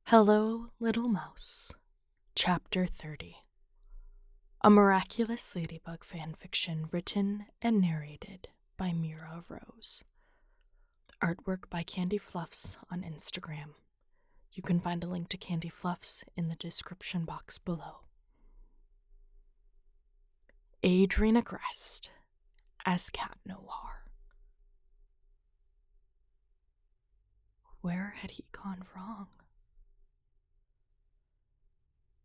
Hello, Little Mouse, Chapter 30. A Miraculous Ladybug fanfiction written and narrated by Mira Rose. Artwork by CandyFluffs on Instagram. You can find a link to CandyFluffs in the description box below. Adrien Agreste as Cat Noir. Where had he gone wrong?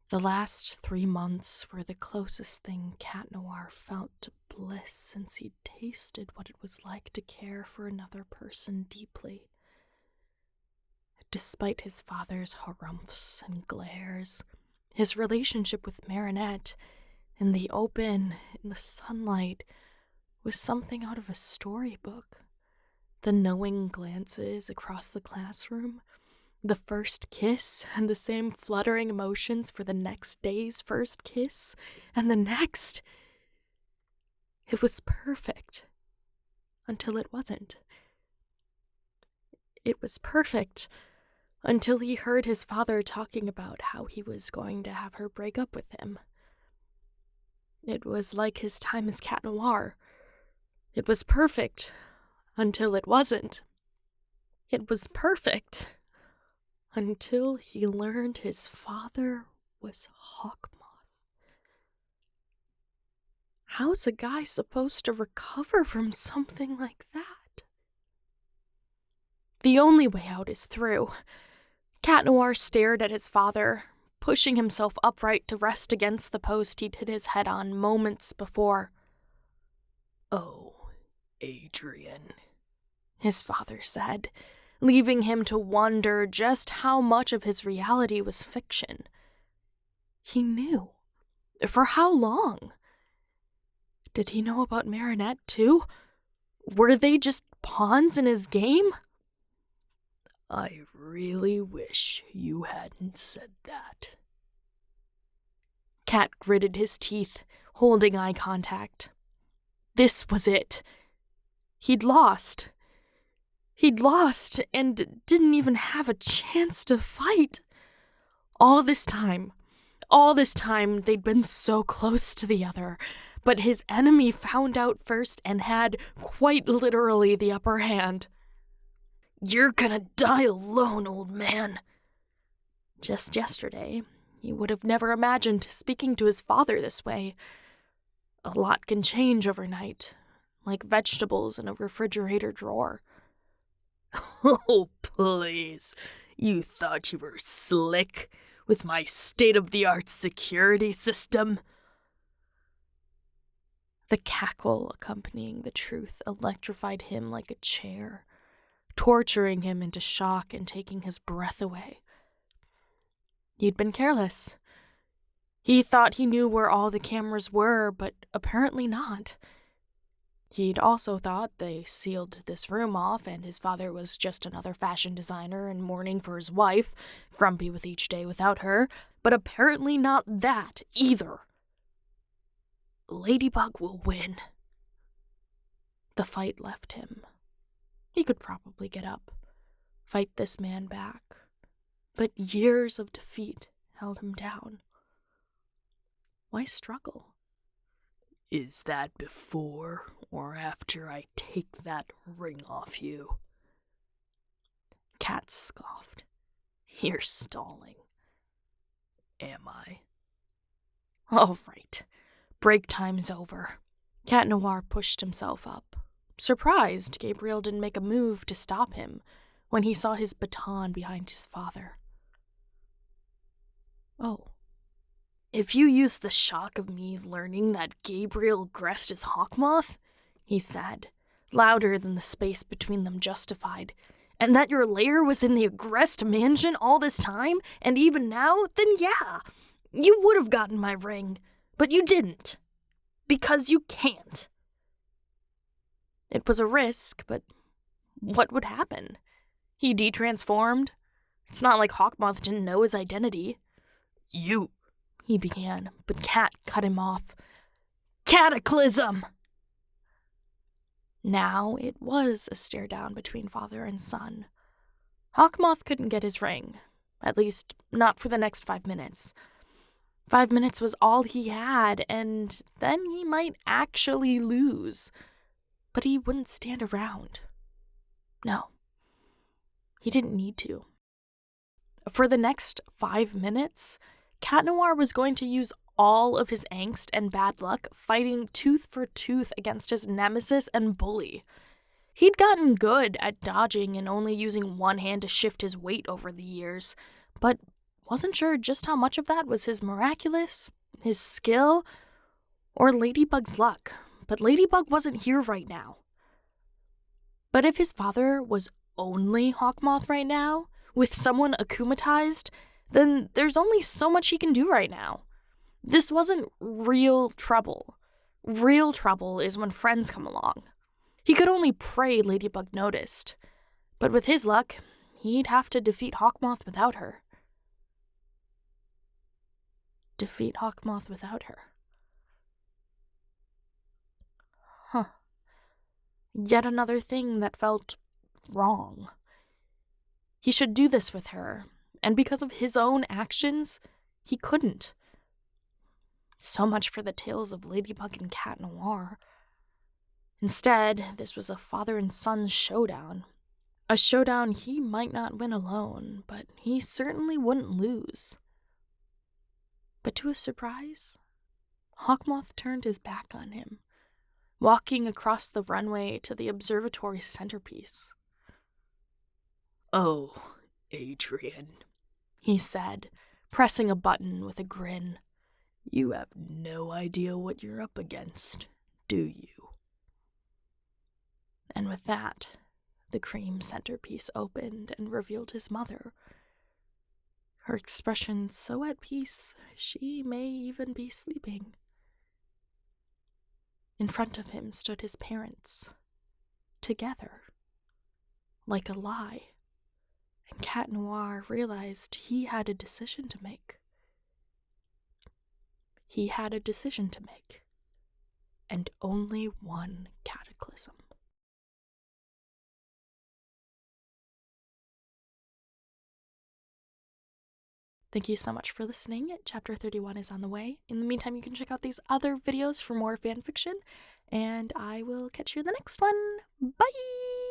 The last 3 months were the closest thing Cat Noir felt to bliss since he'd tasted what it was like to care for another person deeply. Despite his father's harumphs and glares, his relationship with Adrienette, in the open, in the sunlight, was something out of a storybook. The knowing glances across the classroom, the first kiss, and the same fluttering emotions for the next day's first kiss, and the next. It was perfect. Until it wasn't. It was perfect until he heard his father talking about how he was going to have her break up with him. It was like his time as Cat Noir. It was perfect until it wasn't. It was perfect until he learned his father was Hawkmoth. How's a guy supposed to recover from something like that? The only way out is through. Cat Noir stared at his father, pushing himself upright to rest against the post he'd hit his head on moments before. "Oh, Adrien," his father said, leaving him to wonder just how much of his reality was fiction. He knew. For how long? Did he know about Adrienette too? Were they just pawns in his game? "I really wish you hadn't said that." Cat gritted his teeth, holding eye contact. This was it. He'd lost. He'd lost and didn't even have a chance to fight. All this time, they'd been so close to the other, but his enemy found out first and had, quite literally, the upper hand. "You're gonna die alone, old man." Just yesterday, he would have never imagined speaking to his father this way. A lot can change overnight, like vegetables in a refrigerator drawer. "Oh, please. You thought you were slick with my state-of-the-art security system?" The cackle accompanying the truth electrified him like a chair, torturing him into shock and taking his breath away. He'd been careless. He thought he knew where all the cameras were, but apparently not. He'd also thought they sealed this room off and his father was just another fashion designer in mourning for his wife, grumpy with each day without her, but apparently not that either. Ladybug will win. The fight left him. He could probably get up, fight this man back, but years of defeat held him down. Why struggle? "Is that before or after I take that ring off you?" Cat scoffed. "You're stalling." "Am I?" "All right. Break time's over." Cat Noir pushed himself up, surprised Gabriel didn't make a move to stop him when he saw his baton behind his father. "Oh. "If you use the shock of me learning that Adrien Agreste is Hawkmoth," he said, louder than the space between them justified, "and that your lair was in the Agreste mansion all this time, and even now, then yeah, you would have gotten my ring, but you didn't. Because you can't." It was a risk, but what would happen? He de-transformed? It's not like Hawkmoth didn't know his identity. He began, but Cat cut him off. "Cataclysm!" Now it was a stare down between father and son. Hawkmoth couldn't get his ring. At least, not for the next 5 minutes. 5 minutes was all he had, and then he might actually lose. But he wouldn't stand around. No. He didn't need to. For the next 5 minutes, Cat Noir was going to use all of his angst and bad luck fighting tooth for tooth against his nemesis and bully. He'd gotten good at dodging and only using one hand to shift his weight over the years, but wasn't sure just how much of that was his miraculous, his skill, or Ladybug's luck. But Ladybug wasn't here right now. But if his father was only Hawkmoth right now, with someone akumatized, then there's only so much he can do right now. This wasn't real trouble. Real trouble is when friends come along. He could only pray Ladybug noticed. But with his luck, he'd have to defeat Hawkmoth without her. Defeat Hawkmoth without her. Huh. Yet another thing that felt wrong. He should do this with her, and because of his own actions, he couldn't. So much for the tales of Ladybug and Cat Noir. Instead, this was a father and son showdown. A showdown he might not win alone, but he certainly wouldn't lose. But to his surprise, Hawkmoth turned his back on him, walking across the runway to the observatory's centerpiece. "Oh, Adrien," he said, pressing a button with a grin. "You have no idea what you're up against, do you?" And with that, the cream centerpiece opened and revealed his mother. Her expression so at peace, she may even be sleeping. In front of him stood his parents, together, like a lie. And Cat Noir realized he had a decision to make. He had a decision to make, and only one cataclysm. Thank you so much for listening. Chapter 31 is on the way. In the meantime, you can check out these other videos for more fanfiction, and I will catch you in the next one. Bye!